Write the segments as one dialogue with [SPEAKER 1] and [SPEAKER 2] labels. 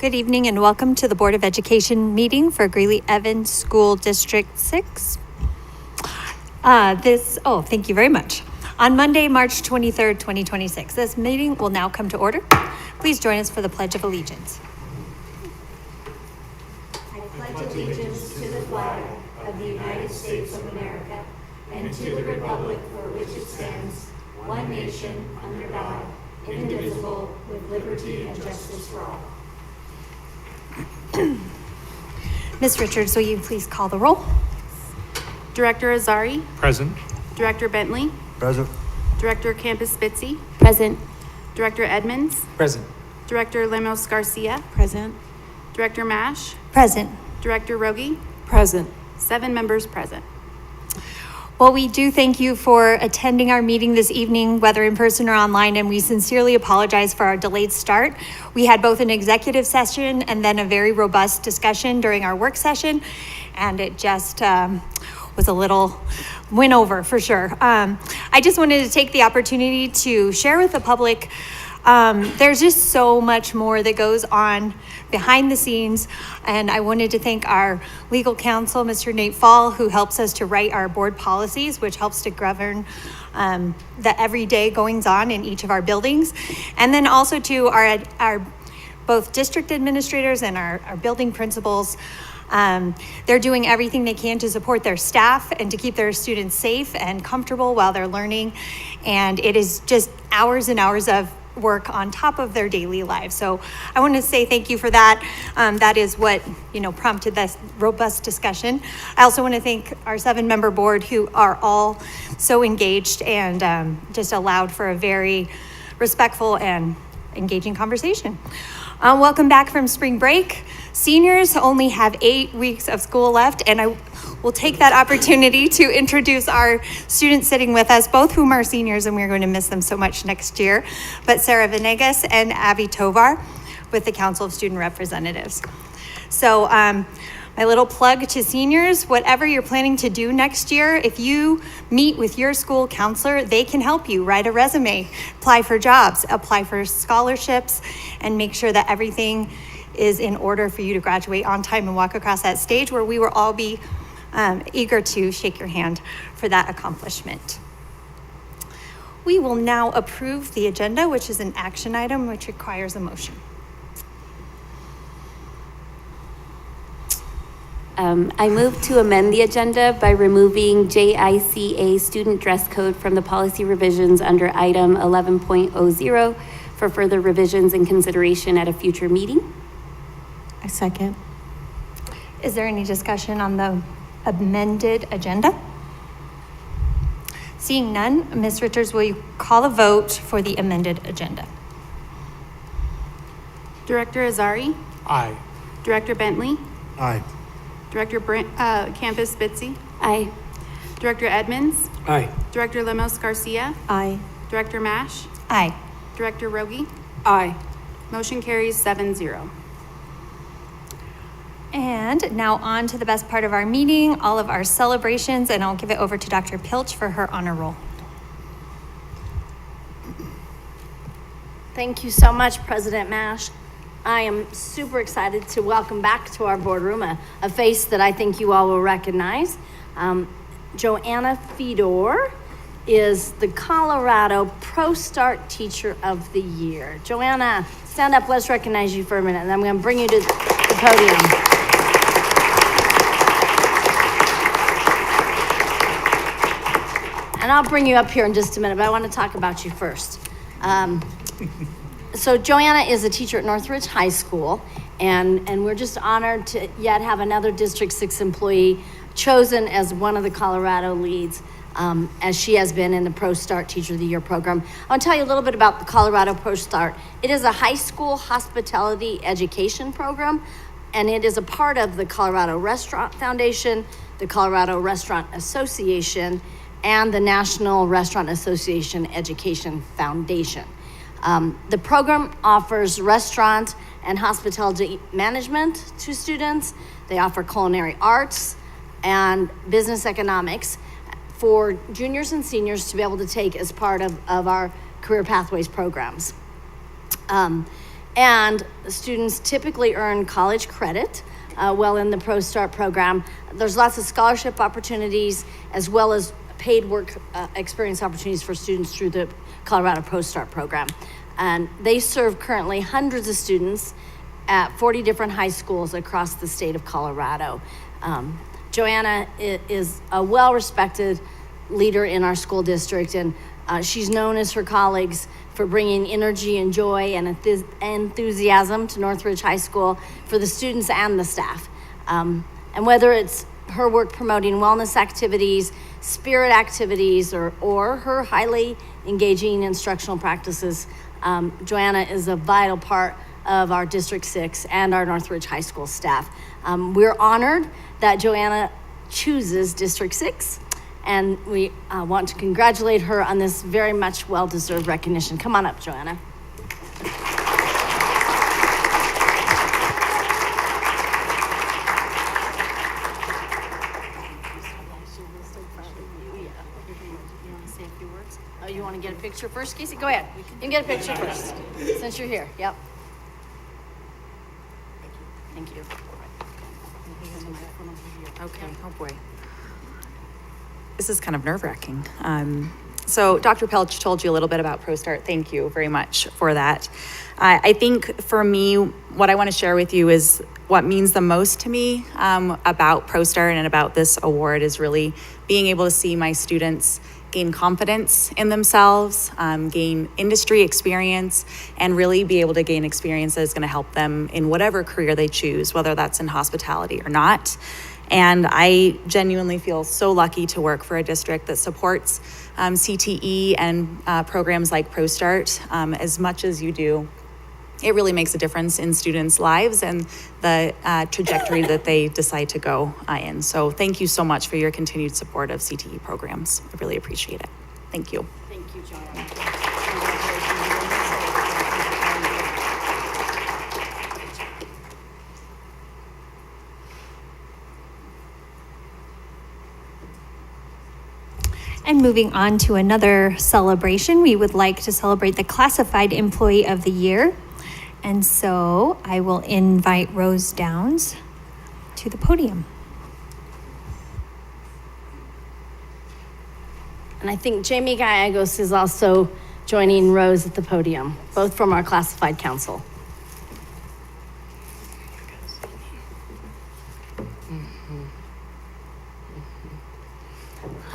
[SPEAKER 1] Good evening and welcome to the Board of Education meeting for Greeley-Evans School District 6. Thank you very much. On Monday, March 23rd, 2026, this meeting will now come to order. Please join us for the Pledge of Allegiance.
[SPEAKER 2] I pledge allegiance to the flag of the United States of America and to the republic for which it stands, one nation, under God, indivisible, with liberty and justice for all.
[SPEAKER 1] Ms. Richards, will you please call the roll?
[SPEAKER 3] Director Azari.
[SPEAKER 4] Present.
[SPEAKER 3] Director Bentley.
[SPEAKER 4] Present.
[SPEAKER 3] Director Campus Spitzy.
[SPEAKER 2] Present.
[SPEAKER 3] Director Edmonds.
[SPEAKER 4] Present.
[SPEAKER 3] Director Lemos Garcia.
[SPEAKER 2] Present.
[SPEAKER 3] Director Mash.
[SPEAKER 1] Present.
[SPEAKER 3] Director Rogie.
[SPEAKER 2] Present.
[SPEAKER 3] 7 members present.
[SPEAKER 1] Well, we do thank you for attending our meeting this evening, whether in person or online, and we sincerely apologize for our delayed start. We had both an executive session and then a very robust discussion during our work session, and it just was a little win over for sure. I just wanted to take the opportunity to share with the public there's just so much more that goes on behind the scenes, and I wanted to thank our legal counsel, Mr. Nate Fall, who helps us to write our board policies, which helps to govern the everyday goings on in each of our buildings, and then also to our both district administrators and our building principals. They're doing everything they can to support their staff and to keep their students safe and comfortable while they're learning, and it is just hours and hours of work on top of their daily lives. So I want to say thank you for that. That is what prompted this robust discussion. I also want to thank our 7-member board who are all so engaged and just allowed for a very respectful and engaging conversation. Welcome back from spring break. Seniors only have 8 weeks of school left, and I will take that opportunity to introduce our students sitting with us, both whom are seniors, and we're going to miss them so much next year, but Sarah Venegas and Abby Tovar with the Council of Student Representatives. So my little plug to seniors, whatever you're planning to do next year, if you meet with your school counselor, they can help you write a resume, apply for jobs, apply for scholarships, and make sure that everything is in order for you to graduate on time and walk across that stage where we will all be eager to shake your hand for that accomplishment. We will now approve the agenda, which is an action item, which requires a motion.
[SPEAKER 5] I move to amend the agenda by removing JICA student dress code from the policy revisions under item 11.00 for further revisions and consideration at a future meeting.
[SPEAKER 2] I second.
[SPEAKER 1] Is there any discussion on the amended agenda? Seeing none, Ms. Richards, will you call a vote for the amended agenda?
[SPEAKER 3] Director Azari.
[SPEAKER 4] Aye.
[SPEAKER 3] Director Bentley.
[SPEAKER 4] Aye.
[SPEAKER 3] Director Campus Spitzy.
[SPEAKER 5] Aye.
[SPEAKER 3] Director Edmonds.
[SPEAKER 4] Aye.
[SPEAKER 3] Director Lemos Garcia.
[SPEAKER 2] Aye.
[SPEAKER 3] Director Mash.
[SPEAKER 1] Aye.
[SPEAKER 3] Director Rogie.
[SPEAKER 2] Aye.
[SPEAKER 3] Motion carries 7-0.
[SPEAKER 1] And now on to the best part of our meeting, all of our celebrations, and I'll give it over to Dr. Pilch for her honor roll.
[SPEAKER 6] Thank you so much, President Mash. I am super excited to welcome back to our boardroom a face that I think you all will recognize. Joanna Fedor is the Colorado Pro Start Teacher of the Year. Joanna, stand up, let's recognize you for a minute, and I'm going to bring you to the podium. And I'll bring you up here in just a minute, but I want to talk about you first. So Joanna is a teacher at Northridge High School, and we're just honored to yet have another District 6 employee chosen as one of the Colorado leads, as she has been in the Pro Start Teacher of the Year program. I want to tell you a little bit about the Colorado Pro Start. It is a high school hospitality education program, and it is a part of the Colorado Restaurant Foundation, the Colorado Restaurant Association, and the National Restaurant Association Education Foundation. The program offers restaurant and hospitality management to students. They offer culinary arts and business economics for juniors and seniors to be able to take as part of our career pathways programs. And students typically earn college credit while in the ProStart program. There's lots of scholarship opportunities as well as paid work experience opportunities for students through the Colorado ProStart program. And they serve currently hundreds of students at 40 different high schools across the state of Colorado. Joanna is a well-respected leader in our school district, and she's known as her colleagues for bringing energy and joy and enthusiasm to Northridge High School for the students and the staff. And whether it's her work promoting wellness activities, spirit activities, or her highly engaging instructional practices, Joanna is a vital part of our District 6 and our Northridge High School staff. We're honored that Joanna chooses District 6, and we want to congratulate her on this very much well-deserved recognition. Come on up, Joanna. Oh, you want to get a picture first, Casey? Go ahead. You can get a picture first, since you're here. Yep. Thank you.
[SPEAKER 4] Okay, oh boy. This is kind of nerve-wracking. So Dr. Pelch told you a little bit about ProStart. Thank you very much for that. I think for me, what I want to share with you is what means the most to me about ProStart and about this award is really being able to see my students gain confidence in themselves, gain industry experience, and really be able to gain experience that is going to help them in whatever career they choose, whether that's in hospitality or not. And I genuinely feel so lucky to work for a district that supports CTE and programs like ProStart as much as you do. It really makes a difference in students' lives and the trajectory that they decide to go in. So thank you so much for your continued support of CTE programs. I really appreciate it. Thank you.
[SPEAKER 6] Thank you, Joanna.
[SPEAKER 1] And moving on to another celebration, we would like to celebrate the Classified Employee of the Year. And so I will invite Rose Downs to the podium.
[SPEAKER 6] And I think Jamie Gallegos is also joining Rose at the podium, both from our classified council.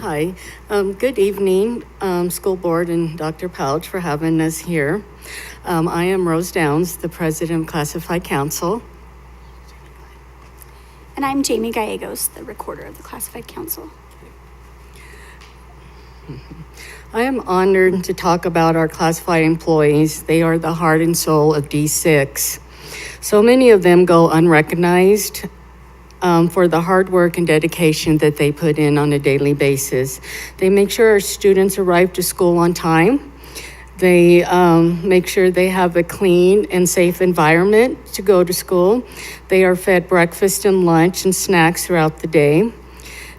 [SPEAKER 7] Hi, good evening, school board and Dr. Pouch for having us here. I am Rose Downs, the president of Classified Council.
[SPEAKER 8] And I'm Jamie Gallegos, the recorder of the Classified Council.
[SPEAKER 7] I am honored to talk about our classified employees. They are the heart and soul of D6. So many of them go unrecognized for the hard work and dedication that they put in on a daily basis. They make sure our students arrive to school on time. They make sure they have a clean and safe environment to go to school. They are fed breakfast and lunch and snacks throughout the day.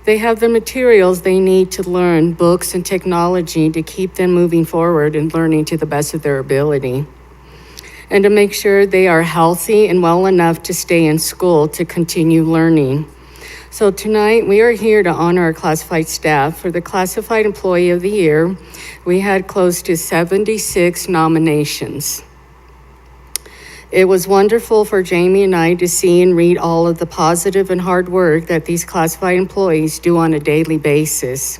[SPEAKER 7] They have the materials they need to learn, books and technology to keep them moving forward and learning to the best of their ability. And to make sure they are healthy and well enough to stay in school to continue learning. So tonight, we are here to honor our classified staff. For the Classified Employee of the Year, we had close to 76 nominations. It was wonderful for Jamie and I to see and read all of the positive and hard work that these classified employees do on a daily basis.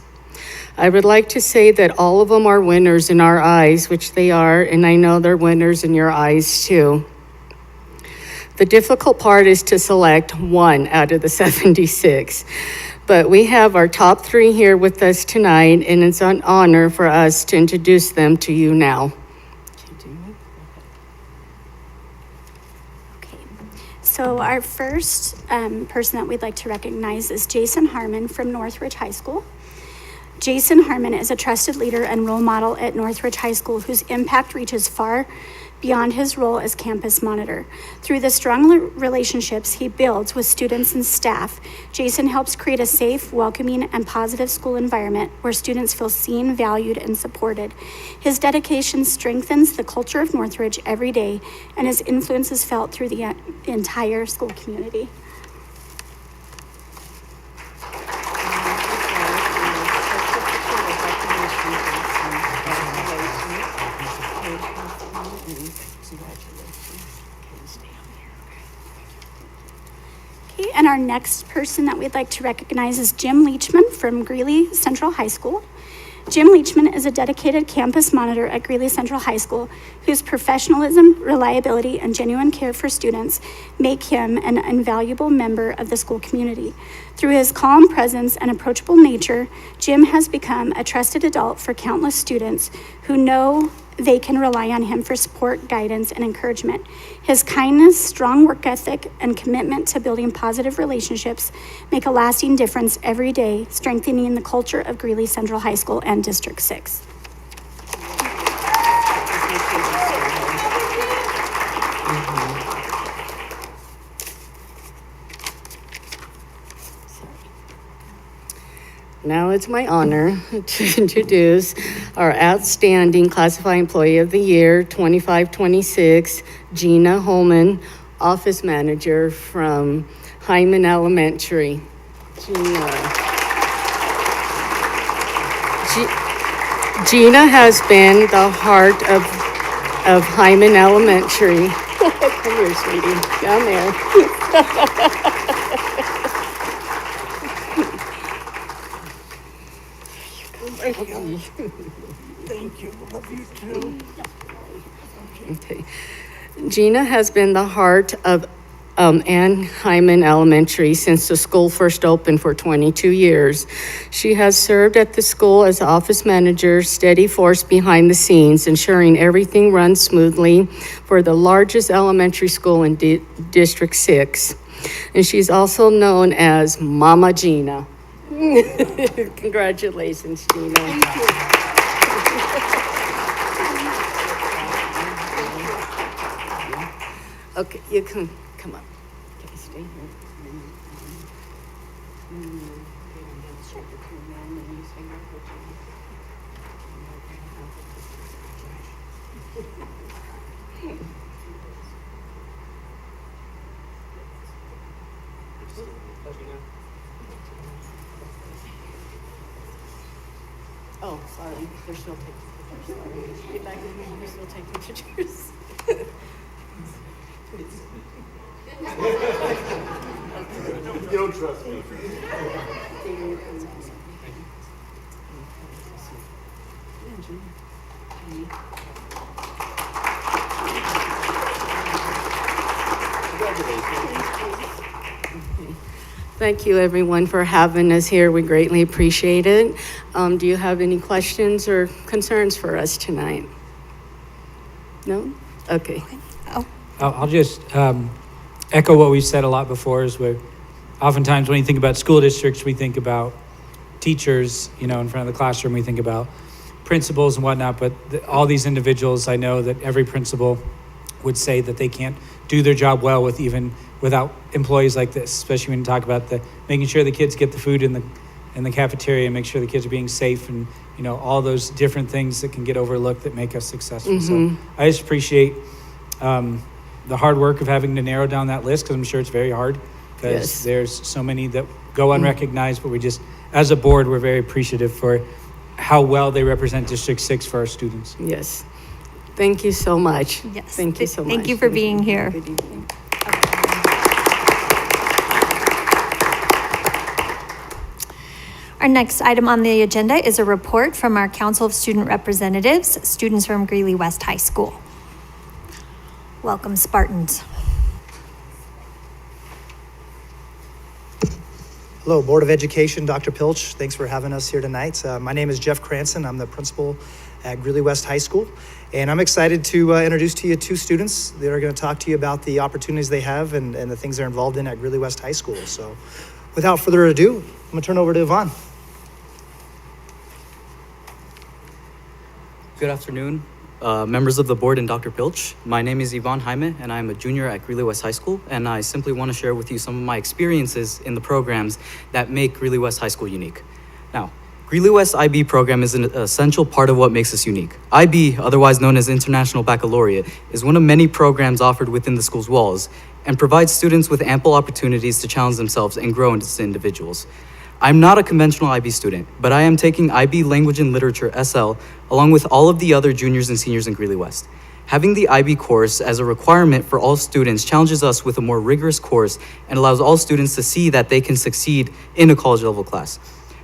[SPEAKER 7] I would like to say that all of them are winners in our eyes, which they are, and I know they're winners in your eyes too. The difficult part is to select one out of the 76, but we have our top 3 here with us tonight, and it's an honor for us to introduce them to you now.
[SPEAKER 8] Okay, so our first person that we'd like to recognize is Jason Harmon from Northridge High School. Jason Harmon is a trusted leader and role model at Northridge High School whose impact reaches far beyond his role as campus monitor. Through the strong relationships he builds with students and staff, Jason helps create a safe, welcoming, and positive school environment where students feel seen, valued, and supported. His dedication strengthens the culture of Northridge every day, and his influence is felt through the entire school community. Okay, and our next person that we'd like to recognize is Jim Leachman from Greeley Central High School. Jim Leachman is a dedicated campus monitor at Greeley Central High School whose professionalism, reliability, and genuine care for students make him an invaluable member of the school community. Through his calm presence and approachable nature, Jim has become a trusted adult for countless students who know they can rely on him for support, guidance, and encouragement. His kindness, strong work ethic, and commitment to building positive relationships make a lasting difference every day, strengthening the culture of Greeley Central High School and District 6.
[SPEAKER 7] Now it's my honor to introduce our outstanding classified employee of the year, 25-26, Gina Holman, office manager from Hyman Elementary. Gina has been the heart of Hyman Elementary. Come here, sweetie. Down there. Thank you. Love you too. Okay. Gina has been the heart of Ann Hyman Elementary since the school first opened for 22 years. She has served at the school as office manager, steady force behind the scenes, ensuring everything runs smoothly for the largest elementary school in District 6. And she's also known as Mama Gina. Congratulations, Gina. Thank you. Okay, you can come up. Okay, stay here. Oh, sorry, they're still taking pictures. Sorry. Get back in here, they're still taking pictures.
[SPEAKER 9] You don't trust me.
[SPEAKER 7] Thank you, everyone, for having us here. We greatly appreciate it. Do you have any questions or concerns for us tonight? No? Okay.
[SPEAKER 10] I'll just echo what we've said a lot before, is where oftentimes when you think about school districts, we think about teachers, in front of the classroom, we think about principals and whatnot, but all these individuals, I know that every principal would say that they can't do their job well without employees like this, especially when you talk about making sure the kids get the food in the cafeteria, and make sure the kids are being safe, and all those different things that can get overlooked that make us successful.
[SPEAKER 7] Mm-hmm.
[SPEAKER 10] So I just appreciate the hard work of having to narrow down that list, because I'm sure it's very hard, because there's so many that go unrecognized, but we just, as a board, we're very appreciative for how well they represent District 6 for our students.
[SPEAKER 7] Yes. Thank you so much.
[SPEAKER 1] Yes.
[SPEAKER 7] Thank you so much.
[SPEAKER 1] Thank you for being here.
[SPEAKER 7] Good evening.
[SPEAKER 1] Our next item on the agenda is a report from our Council of Student Representatives, students from Greeley West High School. Welcome, Spartans.
[SPEAKER 11] Hello, Board of Education, Dr. Pilch. Thanks for having us here tonight. My name is Jeff Cranston. I'm the principal at Greeley West High School, and I'm excited to introduce to you two students that are going to talk to you about the opportunities they have and the things they're involved in at Greeley West High School. So without further ado, I'm going to turn over to Yvonne.
[SPEAKER 12] Good afternoon. members of the board and Dr. Pilch. My name is Yvonne Jaime, and I'm a junior at Greeley-West High School, and I simply want to share with you some of my experiences in the programs that make Greeley-West High School unique. Now, Greeley-West IB program is an essential part of what makes us unique. IB, otherwise known as International Baccalaureate, is one of many programs offered within the school's walls and provides students with ample opportunities to challenge themselves and grow as individuals. I'm not a conventional IB student, but I am taking IB Language and Literature SL along with all of the other juniors and seniors in Greeley-West. Having the IB course as a requirement for all students challenges us with a more rigorous course and allows all students to see that they can succeed in a college level class.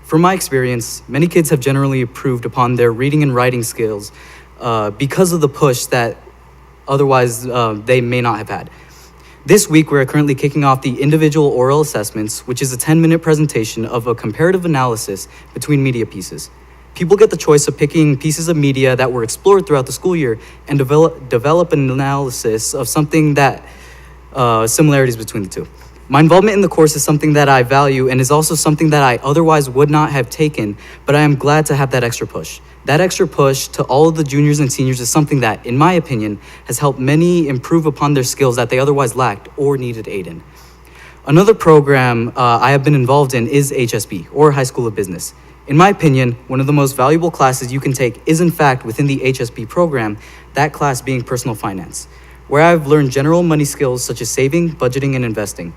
[SPEAKER 12] From my experience, many kids have generally improved upon their reading and writing skills because of the push that otherwise they may not have had. This week, we're currently kicking off the individual oral assessments, which is a 10-minute presentation of a comparative analysis between media pieces. People get the choice of picking pieces of media that were explored throughout the school year and develop an analysis of something that similarities between the two. My involvement in the course is something that I value and is also something that I otherwise would not have taken, but I am glad to have that extra push. That extra push to all of the juniors and seniors is something that, in my opinion, has helped many improve upon their skills that they otherwise lacked or needed aid in. Another program I have been involved in is HSB, or High School of Business. In my opinion, one of the most valuable classes you can take is in fact within the HSB program, that class being personal finance, where I've learned general money skills such as saving, budgeting, and investing.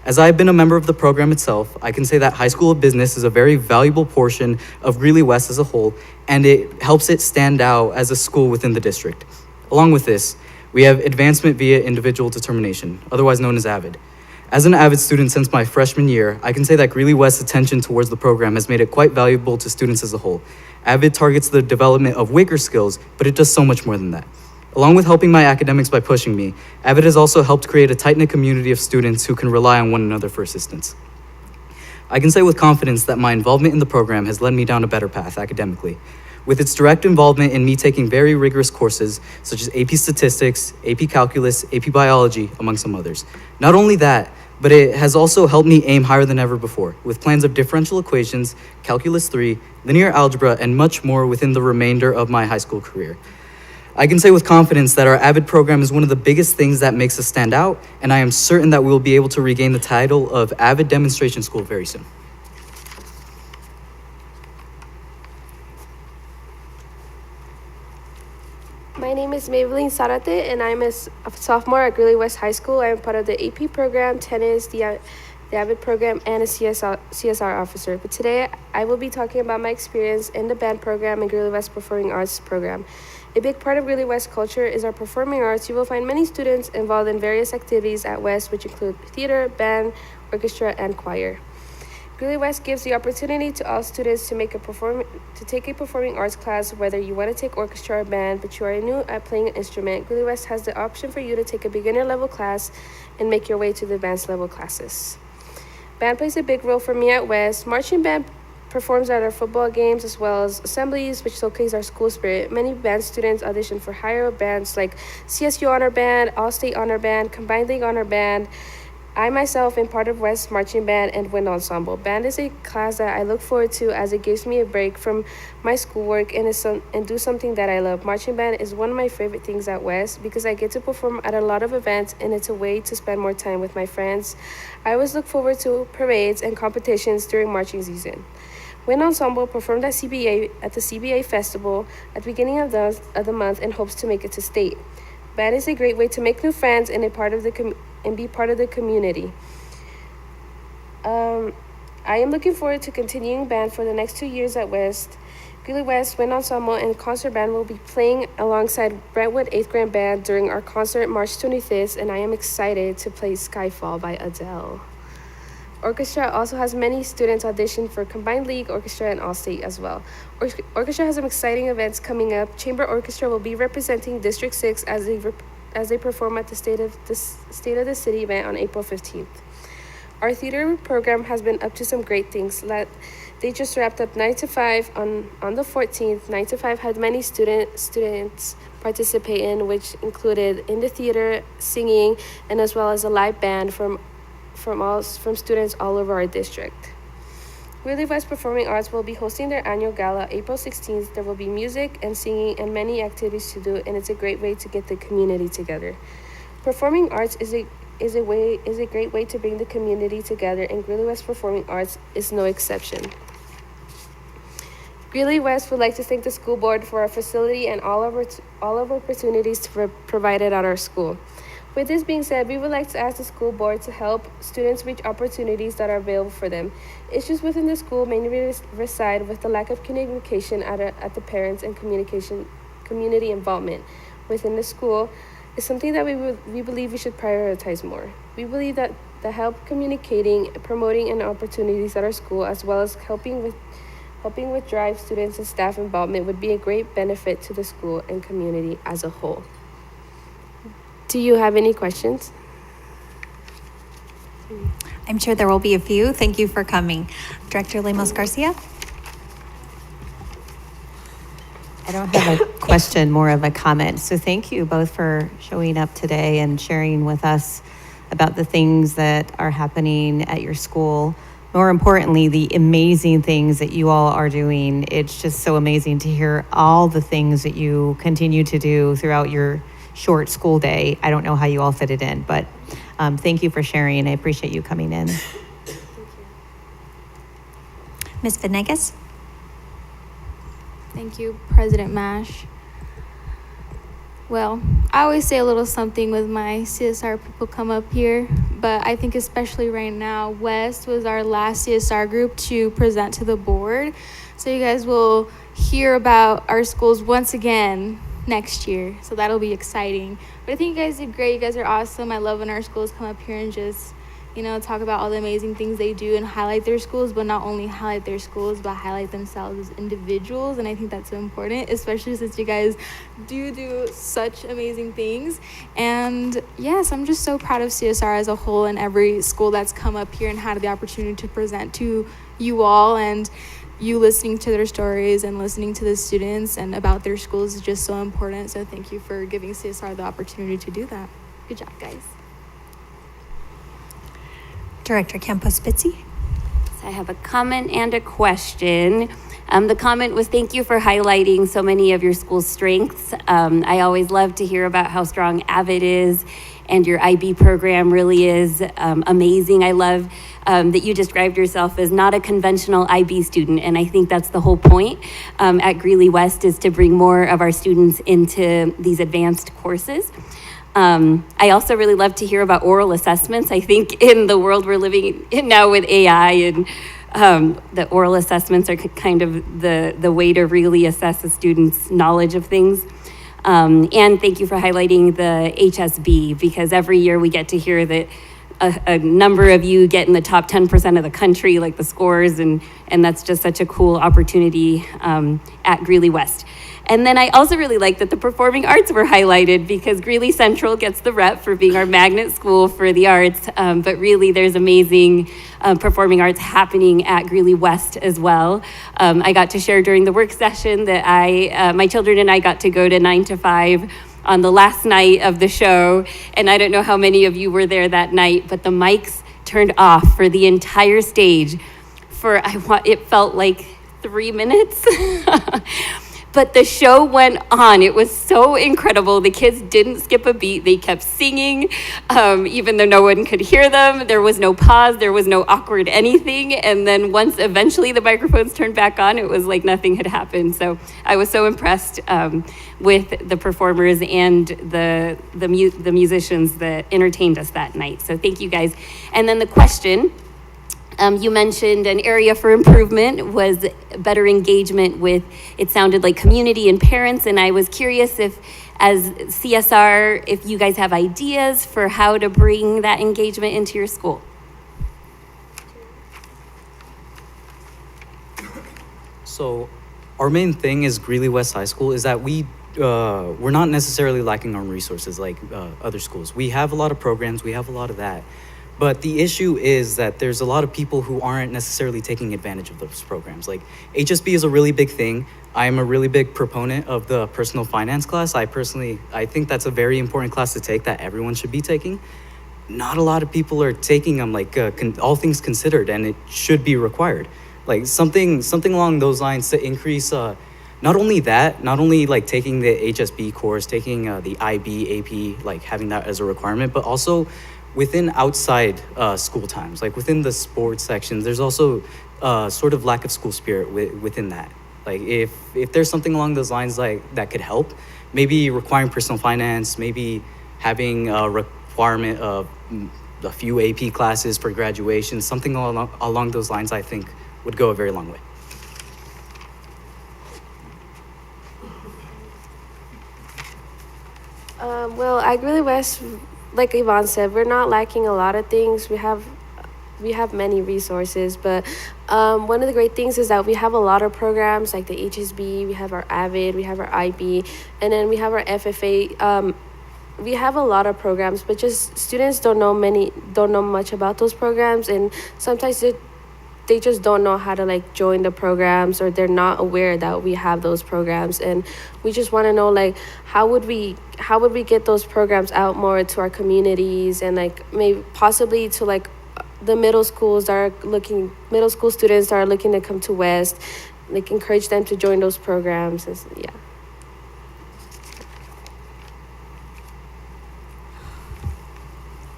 [SPEAKER 12] As I've been a member of the program itself, I can say that High School of Business is a very valuable portion of Greeley-West as a whole, and it helps it stand out as a school within the district. Along with this, we have Advancement via Individual Determination, otherwise known as AVID. As an AVID student since my freshman year, I can say that Greeley-West's attention towards the program has made it quite valuable to students as a whole. AVID targets the development of WICR skills, but it does so much more than that. Along with helping my academics by pushing me, AVID has also helped create a tight-knit community of students who can rely on one another for assistance. I can say with confidence that my involvement in the program has led me down a better path academically, with its direct involvement in me taking very rigorous courses such as AP Statistics, AP Calculus, AP Biology, among some others. Not only that, but it has also helped me aim higher than ever before, with plans of differential equations, Calculus 3, linear algebra, and much more within the remainder of my high school career. I can say with confidence that our AVID program is one of the biggest things that makes us stand out, and I am certain that we will be able to regain the title of AVID Demonstration School very soon.
[SPEAKER 13] My name is Maybelline Sarate, and I'm a sophomore at Greeley-West High School. I am part of the AP program, tennis, the AVID program, and a CSR officer. But today, I will be talking about my experience in the band program and Greeley-West Performing Arts program. A big part of Greeley-West culture is our performing arts. You will find many students involved in various activities at West, which include theater, band, orchestra, and choir. Greeley-West gives the opportunity to all students to take a performing arts class, whether you want to take orchestra or band, but you are new at playing an instrument. Greeley-West has the option for you to take a beginner level class and make your way to the advanced level classes. Band plays a big role for me at West. Marching band performs at our football games as well as assemblies, which showcase our school spirit. Many band students audition for higher bands like CSU Honor Band, All-State Honor Band, Combined League Honor Band. I myself am part of West Marching Band and Wind Ensemble. Band is a class that I look forward to as it gives me a break from my schoolwork and do something that I love. Marching Band is one of my favorite things at West because I get to perform at a lot of events and it's a way to spend more time with my friends. I always look forward to parades and competitions during marching season. Wind Ensemble performed at the CBA Festival at the beginning of the month and hopes to make it to state. Band is a great way to make new friends and be part of the community. I am looking forward to continuing band for the next 2 years at West. Greeley-West Wind Ensemble and Concert Band will be playing alongside Brentwood 8th Grade Band during our concert March 25th, and I am excited to play Skyfall by Adele. Orchestra also has many students audition for Combined League, Orchestra, and All-State as well. Orchestra has some exciting events coming up. Chamber Orchestra will be representing District 6 as they perform at the State of the City event on April 15th. Our theater program has been up to some great things. They just wrapped up 9 to 5 on the 14th. 9 to 5 had many students participate in, which included in the theater, singing, and as well as a live band from students all over our district. Greeley-Evans Performing Arts will be hosting their annual gala April 16th. There will be music and singing and many activities to do, and it's a great way to get the community together. Performing arts is a great way to bring the community together, and Greeley-Evans Performing Arts is no exception. Greeley-West would like to thank the school board for our facility and all of opportunities provided at our school. With this being said, we would like to ask the school board to help students reach opportunities that are available for them. Issues within the school mainly reside with the lack of communication at the parents and community involvement within the school is something that we believe we should prioritize more. We believe that the help communicating, promoting and opportunities at our school, as well as helping with drive students and staff involvement would be a great benefit to the school and community as a whole. Do you have any questions?
[SPEAKER 1] I'm sure there will be a few. Thank you for coming. Director Lemos Garcia?
[SPEAKER 14] I don't have a question, more of a comment. So thank you both for showing up today and sharing with us about the things that are happening at your school. More importantly, the amazing things that you all are doing. It's just so amazing to hear all the things that you continue to do throughout your short school day. I don't know how you all fit it in, but thank you for sharing. I appreciate you coming in.
[SPEAKER 1] Ms. Venegas?
[SPEAKER 15] Thank you, President Mash. Well, I always say a little something with my CSR people come up here, but I think especially right now, West was our last CSR group to present to the board. So you guys will hear about our schools once again next year. So that'll be exciting. But I think you guys did great. You guys are awesome. I love when our schools come up here and just, talk about all the amazing things they do and highlight their schools, but not only highlight their schools, but highlight themselves as individuals. And I think that's so important, especially since you guys do such amazing things. And yes, I'm just so proud of CSR as a whole and every school that's come up here and had the opportunity to present to you all, and you listening to their stories and listening to the students and about their schools is just so important. So thank you for giving CSR the opportunity to do that. Good job, guys.
[SPEAKER 1] Director Campos-Spitzy?
[SPEAKER 5] So I have a comment and a question. The comment was thank you for highlighting so many of your school's strengths. I always love to hear about how strong AVID is, and your IB program really is amazing. I love that you described yourself as not a conventional IB student, and I think that's the whole point at Greeley-West is to bring more of our students into these advanced courses. I also really love to hear about oral assessments. I think in the world we're living in now with AI and the oral assessments are kind of the way to really assess a student's knowledge of things. And thank you for highlighting the HSB, because every year we get to hear that a number of you get in the top 10% of the country, like the scores, and that's just such a cool opportunity at Greeley-West. And then I also really like that the performing arts were highlighted, because Greeley Central gets the rep for being our magnet school for the arts, but really there's amazing performing arts happening at Greeley-West as well. I got to share during the work session that my children and I got to go to 9 to 5 on the last night of the show, and I don't know how many of you were there that night, but the mics turned off for the entire stage for, it felt like 3 minutes. But the show went on. It was so incredible. The kids didn't skip a beat. They kept singing, even though no one could hear them. There was no pause. There was no awkward anything. And then once eventually the microphones turned back on, it was like nothing had happened. So I was so impressed with the performers and the musicians that entertained us that night. So thank you guys. And then the question, you mentioned an area for improvement was better engagement with, it sounded like community and parents, and I was curious if, as CSR, if you guys have ideas for how to bring that engagement into your school.
[SPEAKER 12] So our main thing is Greeley-West High School is that we're not necessarily lacking on resources like other schools. We have a lot of programs, we have a lot of that. But the issue is that there's a lot of people who aren't necessarily taking advantage of those programs. Like HSB is a really big thing. I'm a really big proponent of the personal finance class. I think that's a very important class to take that everyone should be taking. Not a lot of people are taking them, like all things considered, and it should be required. like something along those lines to increase not only like taking the HSB course, taking the IB, AP, like having that as a requirement, but also within outside school times, like within the sports sections, there's also sort of lack of school spirit within that. Like if there's something along those lines like that could help, maybe requiring personal finance, maybe having a requirement of a few AP classes for graduation, something along those lines, I think would go a very long way.
[SPEAKER 13] Well, at Greeley-West, like Yvonne said, we're not lacking a lot of things. We have many resources, but one of the great things is that we have a lot of programs like the HSB, we have our AVID, we have our IB, and then we have our FFA. We have a lot of programs, but just students don't know much about those programs, and sometimes they just don't know how to like join the programs, or they're not aware that we have those programs. And we just want to know, like, how would we get those programs out more to our communities, and like maybe possibly to like the middle school students that are looking to come to West, like encourage them to join those programs. Yeah.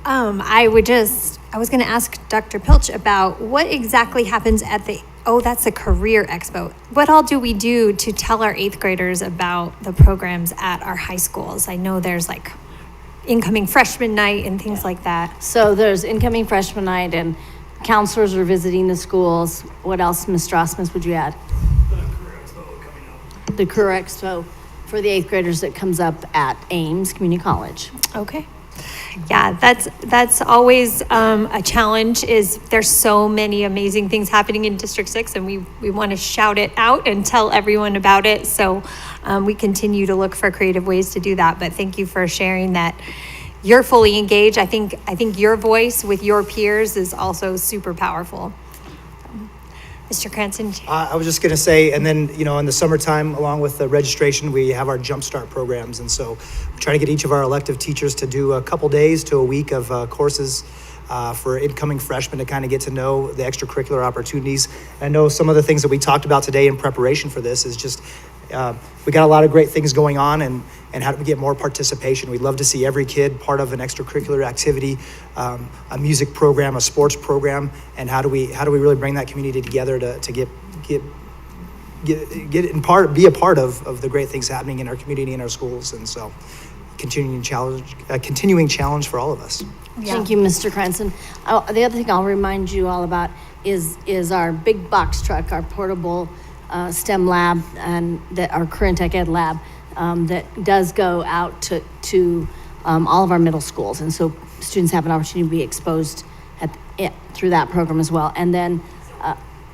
[SPEAKER 1] I was going to ask Dr. Pilch about what exactly happens at that's the Career Expo. What all do we do to tell our 8th graders about the programs at our high schools? I know there's like incoming freshman night and things like that.
[SPEAKER 6] So there's incoming freshman night, and counselors are visiting the schools. What else, Ms. Strasmus, would you add? The Career Expo for the 8th graders that comes up at Ames Community College.
[SPEAKER 1] Okay. Yeah, that's always a challenge. Is there's so many amazing things happening in District 6, and we want to shout it out and tell everyone about it. So we continue to look for creative ways to do that. But thank you for sharing that you're fully engaged. I think your voice with your peers is also super powerful. Mr. Cranston?
[SPEAKER 11] I was just going to say, and then, in the summertime, along with the registration, we have our Jumpstart programs. And so we try to get each of our elective teachers to do a couple days to a week of courses for incoming freshmen to kind of get to know the extracurricular opportunities. I know some of the things that we talked about today in preparation for this is just, we got a lot of great things going on, and how do we get more participation? We'd love to see every kid part of an extracurricular activity, a music program, a sports program, and how do we really bring that community together to be a part of the great things happening in our community and our schools. And so continuing challenge for all of us.
[SPEAKER 6] Yeah. Thank you, Mr. Cranston. The other thing I'll remind you all about is our big box truck, our portable STEM lab, and our current tech ed lab that does go out to all of our middle schools, and so students have an opportunity to be exposed through that program as well. And then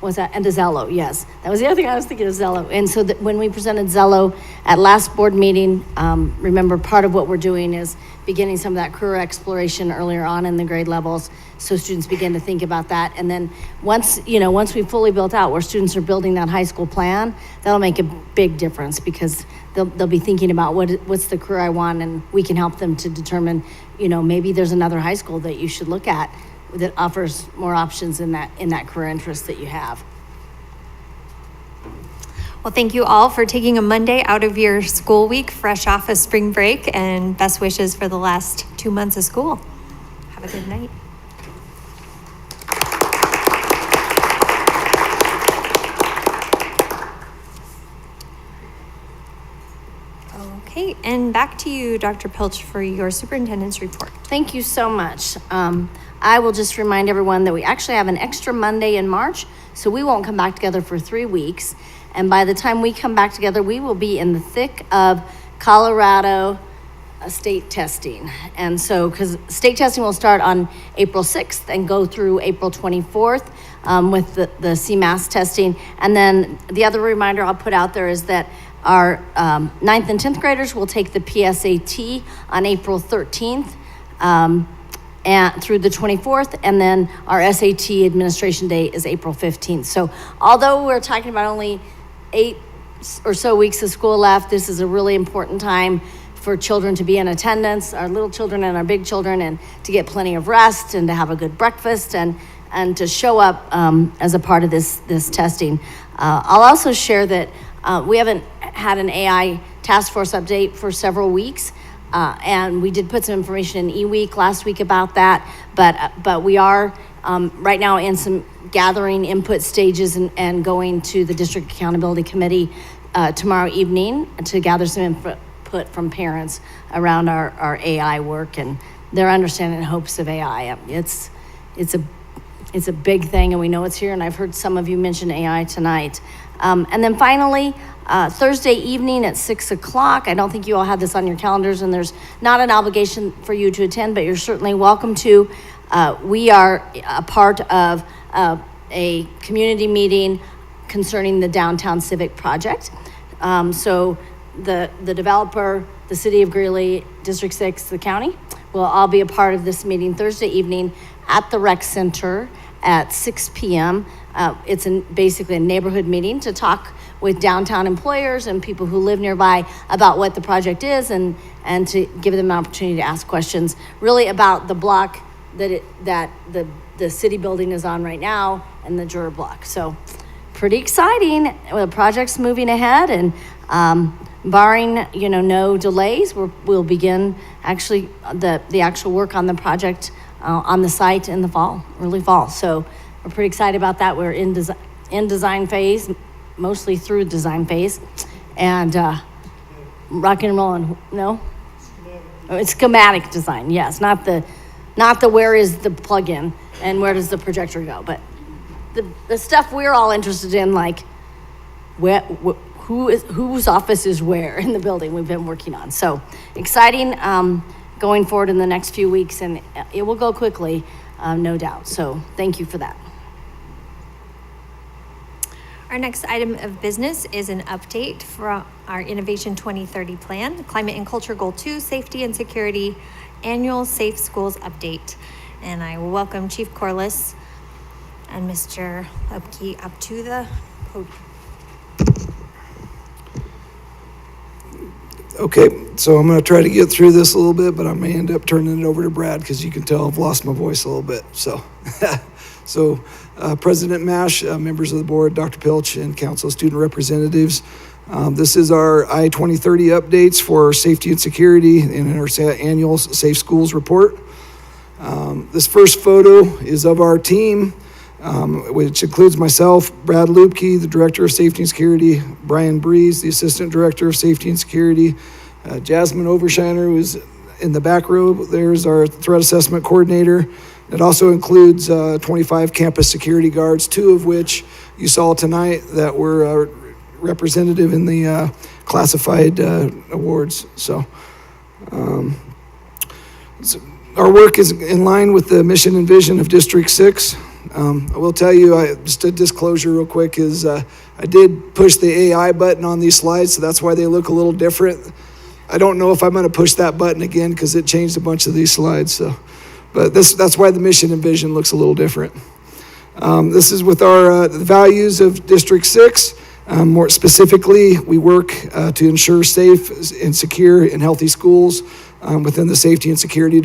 [SPEAKER 6] and the Zello, yes, that was the other thing I was thinking of, Zello. And so when we presented Zello at last board meeting, remember, part of what we're doing is beginning some of that career exploration earlier on in the grade levels, so students begin to think about that. And then once we've fully built out, where students are building that high school plan, that'll make a big difference, because they'll be thinking about what's the career I want, and we can help them to determine, maybe there's another high school that you should look at that offers more options in that career interest that you have.
[SPEAKER 1] Well, thank you all for taking a Monday out of your school week, fresh off a spring break, and best wishes for the last 2 months of school. Have a good night. Okay, and back to you, Dr. Pilch, for your superintendent's report.
[SPEAKER 6] Thank you so much. I will just remind everyone that we actually have an extra Monday in March, so we won't come back together for 3 weeks. And by the time we come back together, we will be in the thick of Colorado state testing. And so, because state testing will start on April 6th and go through April 24th with the CMAS testing. And then the other reminder I'll put out there is that our 9th and 10th graders will take the PSAT on April 13th and through the 24th, and then our SAT administration day is April 15th. So although we're talking about only 8 or so weeks of school left, this is a really important time for children to be in attendance, our little children and our big children, and to get plenty of rest and to have a good breakfast. And and to show up as a part of this testing. I'll also share that we haven't had an AI task force update for several weeks. And we did put some information in eWeek last week about that, but we are right now in some gathering input stages and going to the District Accountability Committee tomorrow evening to gather some input from parents around our AI work and their understanding and hopes of AI. It's a big thing, and we know it's here, and I've heard some of you mention AI tonight. And then finally, Thursday evening at 6 o'clock, I don't think you all had this on your calendars, and there's not an obligation for you to attend, but you're certainly welcome to. We are a part of a community meeting concerning the Downtown Civic Project. So the developer, the City of Greeley, District 6, the county, will all be a part of this meeting Thursday evening at the Rec Center at 6 p.m. It's basically a neighborhood meeting to talk with downtown employers and people who live nearby about what the project is and to give them an opportunity to ask questions really about the block that the city building is on right now and the Juror block. So pretty exciting. The project's moving ahead, and barring no delays, we'll begin actually the actual work on the project on the site in the early fall. So we're pretty excited about that. We're in design phase, mostly through design phase, and rock and roll. No, it's schematic design. Yes, not the where is the plug-in and where does the projector go, but the stuff we're all interested in, like whose office is where in the building we've been working on. So exciting going forward in the next few weeks, and it will go quickly, no doubt. So thank you for that.
[SPEAKER 1] Our next item of business is an update from our Innovation 2030 plan, Climate and Culture Goal 2, Safety and Security Annual Safe Schools Update. And I will welcome Chief Corliss and Mr. Upke up to the podium.
[SPEAKER 16] Okay, so I'm going to try to get through this a little bit, but I may end up turning it over to Brad because you can tell I've lost my voice a little bit. So, President Mash, members of the board, Dr. Pilch, and council student representatives, this is our I-2030 updates for safety and security in our annual Safe Schools report. This first photo is of our team, which includes myself, Brad Lupke, the Director of Safety and Security, Brian Breeze, the Assistant Director of Safety and Security, Jasmine Overshiner, who is in the back row. There's our Threat Assessment Coordinator. It also includes 25 campus security guards, 2 of which you saw tonight that were representative in the classified awards. So our work is in line with the mission and vision of District 6. I will tell you, just a disclosure real quick, is I did push the AI button on these slides, so that's why they look a little different. I don't know if I'm going to push that button again because it changed a bunch of these slides. So, but that's why the mission and vision looks a little different. This is with our values of District 6. More specifically, we work to ensure safe and secure and healthy schools within the safety and security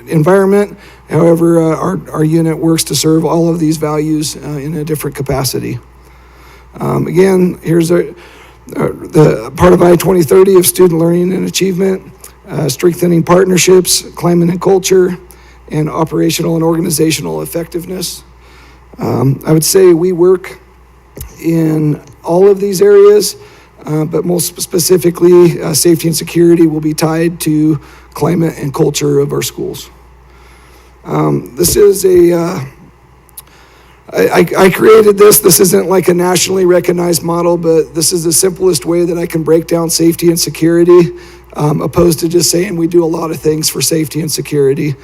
[SPEAKER 16] environment. However, our unit works to serve all of these values in a different capacity. Again, here's the part of I-2030 of student learning and achievement, strengthening partnerships, climate and culture, and operational and organizational effectiveness. I would say we work in all of these areas, but most specifically, safety and security will be tied to climate and culture of our schools. This is I created this. This isn't like a nationally recognized model, but this is the simplest way that I can break down safety and security, opposed to just saying we do a lot of things for safety and security.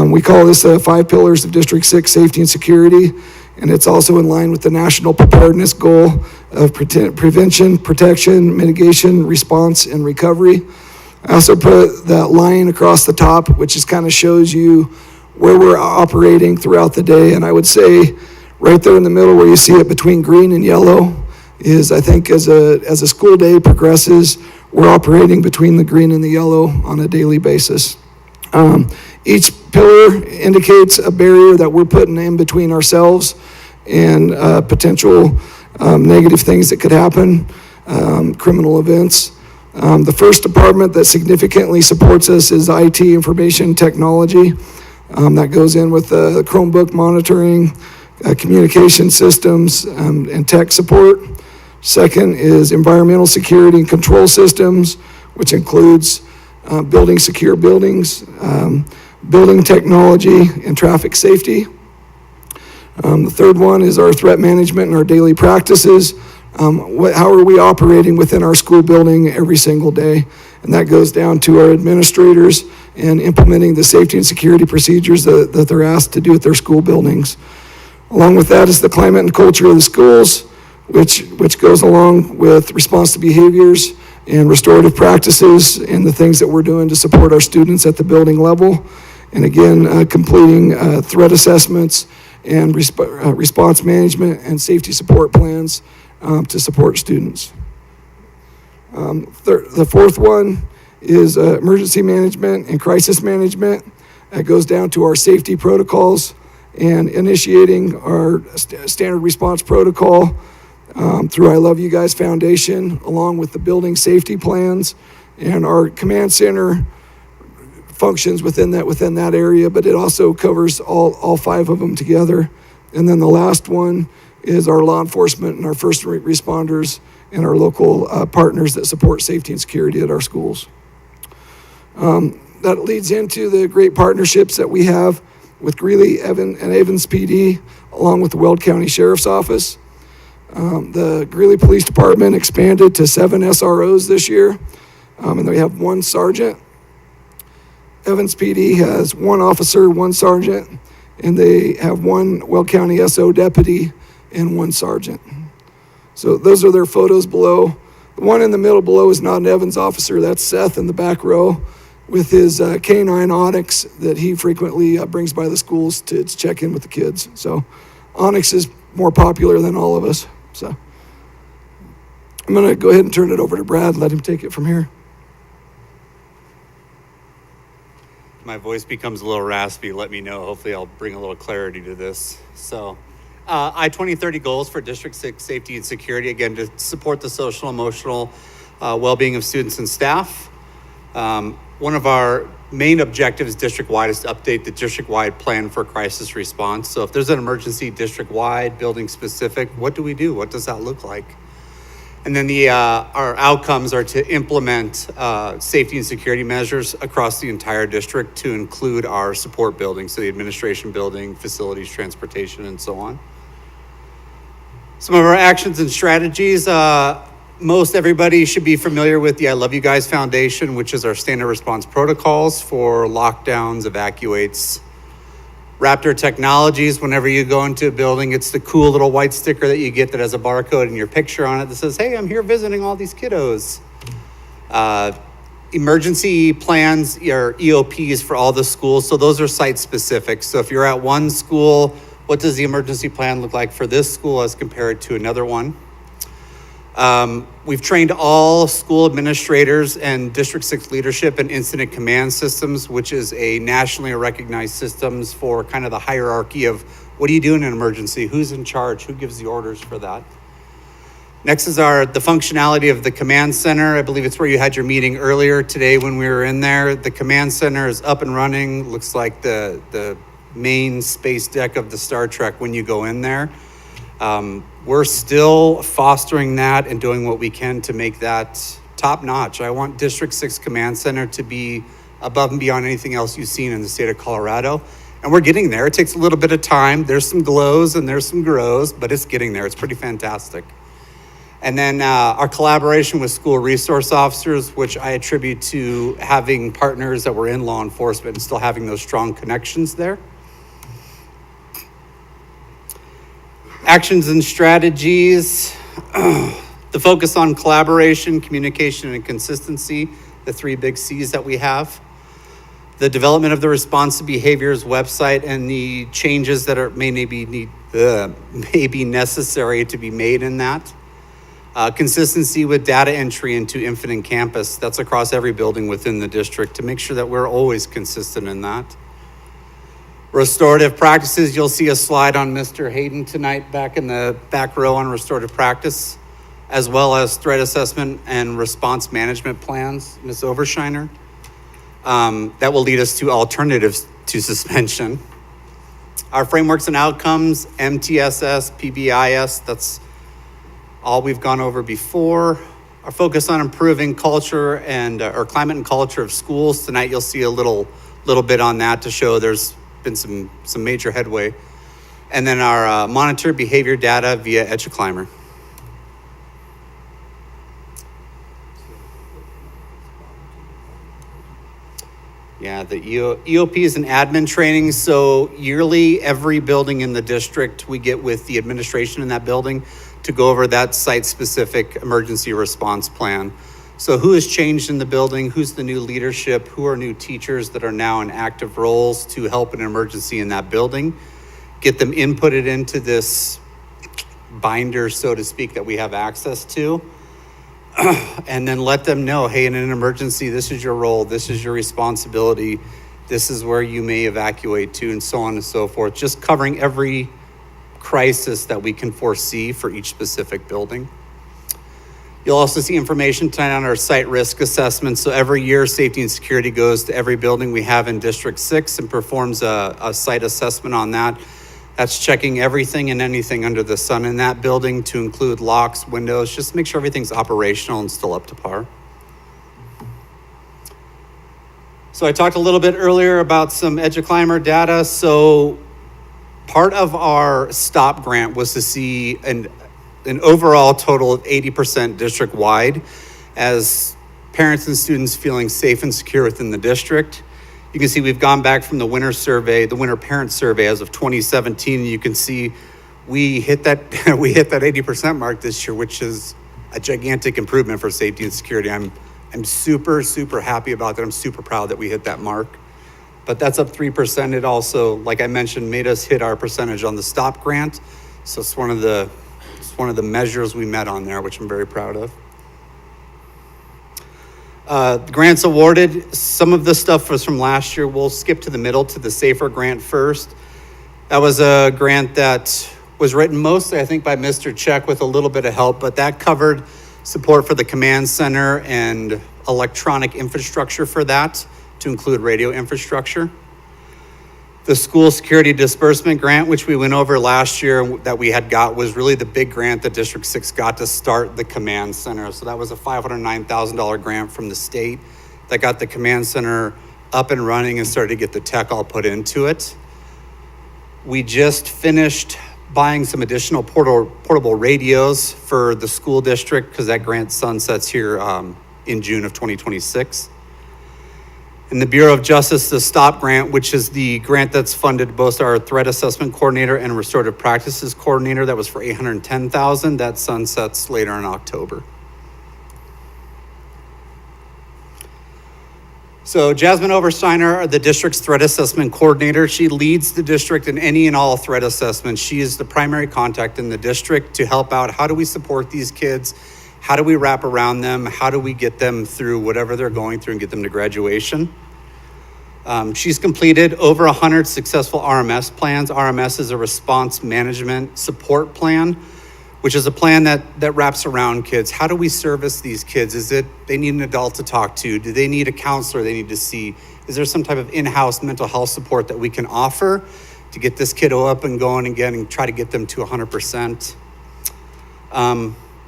[SPEAKER 16] We call this 5 pillars of District 6 safety and security, and it's also in line with the national preparedness goal of prevention, protection, mitigation, response, and recovery. I also put that line across the top, which just kind of shows you where we're operating throughout the day. And I would say right there in the middle where you see it between green and yellow is, I think, as a school day progresses, we're operating between the green and the yellow on a daily basis. Each pillar indicates a barrier that we're putting in between ourselves and potential negative things that could happen, criminal events. The first department that significantly supports us is IT, information technology. That goes in with Chromebook monitoring, communication systems, and tech support. Second is environmental security and control systems, which includes building secure buildings, building technology, and traffic safety. The third one is our threat management and our daily practices. How are we operating within our school building every single day? And that goes down to our administrators and implementing the safety and security procedures that they're asked to do at their school buildings. Along with that is the climate and culture of the schools, which goes along with response to behaviors and restorative practices and the things that we're doing to support our students at the building level. And again, completing threat assessments and response management and safety support plans to support students. The fourth one is emergency management and crisis management. That goes down to our safety protocols and initiating our standard response protocol through I Love You Guys Foundation, along with the building safety plans, and our command center functions within that area, but it also covers all five of them together. And then the last one is our law enforcement and our first responders and our local partners that support safety and security at our schools. That leads into the great partnerships that we have with Greeley-Evans and Evans PD, along with the Weld County Sheriff's Office. The Greeley Police Department expanded to 7 SROs this year, and they have 1 sergeant. Evans PD has 1 officer, 1 sergeant, and they have 1 Weld County SO deputy and 1 sergeant. So those are their photos below. The one in the middle below is not an Evans officer. That's Seth in the back row with his K9 Onyx that he frequently brings by the schools to check in with the kids. So Onyx is more popular than all of us. So I'm going to go ahead and turn it over to Brad, let him take it from here.
[SPEAKER 17] My voice becomes a little raspy, let me know. Hopefully I'll bring a little clarity to this. So I-2030 goals for District 6 safety and security, again, to support the social, emotional well-being of students and staff. One of our main objectives district-wide is to update the district-wide plan for crisis response. So if there's an emergency district-wide, building-specific, what do we do? What does that look like? And then our outcomes are to implement safety and security measures across the entire district to include our support buildings, so the administration building, facilities, transportation, and so on. Some of our actions and strategies, most everybody should be familiar with the I Love You Guys Foundation, which is our standard response protocols for lockdowns, evacuates. Raptor Technologies, whenever you go into a building, it's the cool little white sticker that you get that has a barcode and your picture on it that says, hey, I'm here visiting all these kiddos. Emergency plans are EOPs for all the schools, so those are site specific. So if you're at one school, what does the emergency plan look like for this school as compared to another one? We've trained all school administrators and District 6 leadership in incident command systems, which is a nationally recognized systems for kind of the hierarchy of what do you do in an emergency, who's in charge, who gives the orders for that. Next is the functionality of the command center. I believe it's where you had your meeting earlier today when we were in there. The command center is up and running. Looks like the main space deck of the Star Trek when you go in there. We're still fostering that and doing what we can to make that top notch. I want District 6 Command Center to be above and beyond anything else you've seen in the state of Colorado. And we're getting there. It takes a little bit of time. There's some glows and there's some grows, but it's getting there. It's pretty fantastic. And then our collaboration with school resource officers, which I attribute to having partners that were in law enforcement and still having those strong connections there. Actions and strategies, the focus on collaboration, communication, and consistency, the 3 big C's that we have. The development of the responsive behaviors website and the changes that may be necessary to be made in that. Consistency with data entry into Infinite Campus. That's across every building within the district to make sure that we're always consistent in that. Restorative practices, you'll see a slide on Mr. Hayden tonight back in the back row on restorative practice, as well as threat assessment and response management plans, Ms. Overshiner. That will lead us to alternatives to suspension. Our frameworks and outcomes, MTSS, PBIS, that's all we've gone over before. Our focus on improving culture and or climate and culture of schools. Tonight you'll see a little bit on that to show there's been some major headway. And then our monitor behavior data via EduClimber. Yeah, the EOP and admin training. So yearly, every building in the district, we get with the administration in that building to go over that site-specific emergency response plan. So who has changed in the building? Who's the new leadership? Who are new teachers that are now in active roles to help in an emergency in that building? Get them inputted into this binder, so to speak, that we have access to. And then let them know, hey, in an emergency, this is your role, this is your responsibility, this is where you may evacuate to, and so on and so forth. Just covering every crisis that we can foresee for each specific building. You'll also see information tonight on our site risk assessment. So every year, safety and security goes to every building we have in District 6 and performs a site assessment on that. That's checking everything and anything under the sun in that building to include locks, windows, just to make sure everything's operational and still up to par. So I talked a little bit earlier about some EduClimber data. So part of our STOP grant was to see an overall total of 80% district-wide as parents and students feeling safe and secure within the district. You can see we've gone back from the winter survey, the winter parent survey as of 2017. You can see we hit that 80% mark this year, which is a gigantic improvement for safety and security. I'm super, super happy about that. I'm super proud that we hit that mark. But that's up 3%. It also, like I mentioned, made us hit our percentage on the STOP grant. So it's one of the measures we met on there, which I'm very proud of. Grants awarded, some of the stuff was from last year. We'll skip to the middle to the SAFER grant first. That was a grant that was written mostly, I think, by Mr. Check with a little bit of help, but that covered support for the command center and electronic infrastructure for that, to include radio infrastructure. The school security disbursement grant, which we went over last year that we had got, was really the big grant that District 6 got to start the command center. So that was a $509,000 grant from the state that got the command center up and running and started to get the tech all put into it. We just finished buying some additional portable radios for the school district because that grant sunsets here in June of 2026. And the Bureau of Justice, the STOP grant, which is the grant that's funded both our threat assessment coordinator and restorative practices coordinator, that was for $810,000. That sunsets later in October. So Jasmine Oversteiner, the district's threat assessment coordinator, she leads the district in any and all threat assessments. She is the primary contact in the district to help out. How do we support these kids? How do we wrap around them? How do we get them through whatever they're going through and get them to graduation? She's completed over 100 successful RMS plans. RMS is a response management support plan, which is a plan that wraps around kids. How do we service these kids? Is it they need an adult to talk to? Do they need a counselor they need to see? Is there some type of in-house mental health support that we can offer to get this kiddo up and going again and try to get them to 100%?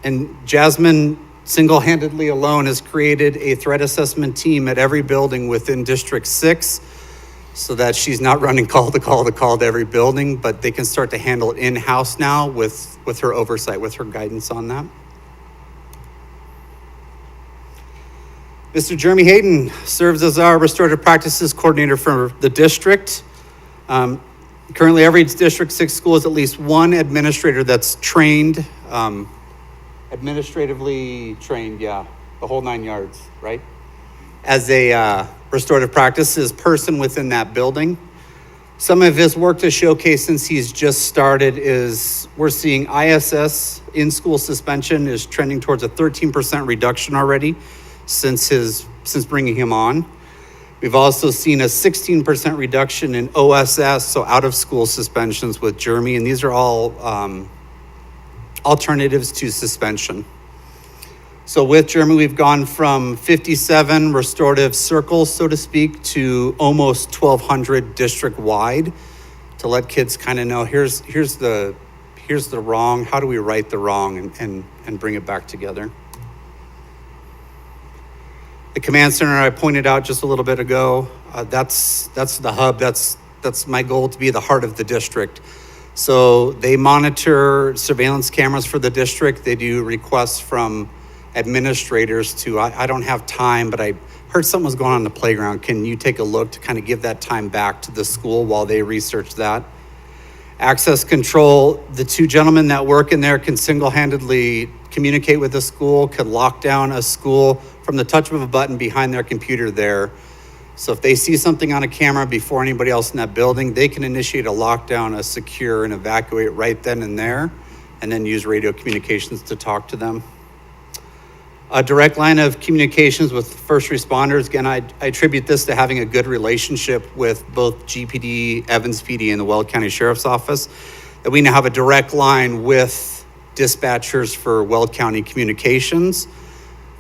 [SPEAKER 17] And Jasmine single-handedly alone has created a threat assessment team at every building within District 6 so that she's not running call to every building, but they can start to handle it in-house now with her oversight, with her guidance on that. Mr. Jeremy Hayden serves as our restorative practices coordinator for the district. Currently, every District 6 school has at least one administrator that's trained, administratively trained, yeah, the whole 9 yards, right? As a restorative practices person within that building. Some of his work to showcase since he's just started is we're seeing ISS in-school suspension is trending towards a 13% reduction already since bringing him on. We've also seen a 16% reduction in OSS, so out of school suspensions with Jeremy, and these are all alternatives to suspension. So with Jeremy, we've gone from 57 restorative circles, so to speak, to almost 1,200 district-wide to let kids kind of know here's the wrong, how do we right the wrong and bring it back together. The command center I pointed out just a little bit ago, that's the hub. That's my goal, to be the heart of the district. So they monitor surveillance cameras for the district. They do requests from administrators to, I don't have time, but I heard something was going on in the playground. Can you take a look to kind of give that time back to the school while they research that? Access control, the two gentlemen that work in there can single-handedly communicate with the school, can lock down a school from the touch of a button behind their computer there. So if they see something on a camera before anybody else in that building, they can initiate a lockdown, a secure, and evacuate right then and there, and then use radio communications to talk to them. A direct line of communications with first responders. Again, I attribute this to having a good relationship with both GPD, Evans PD, and the Weld County Sheriff's Office, that we now have a direct line with dispatchers for Weld County communications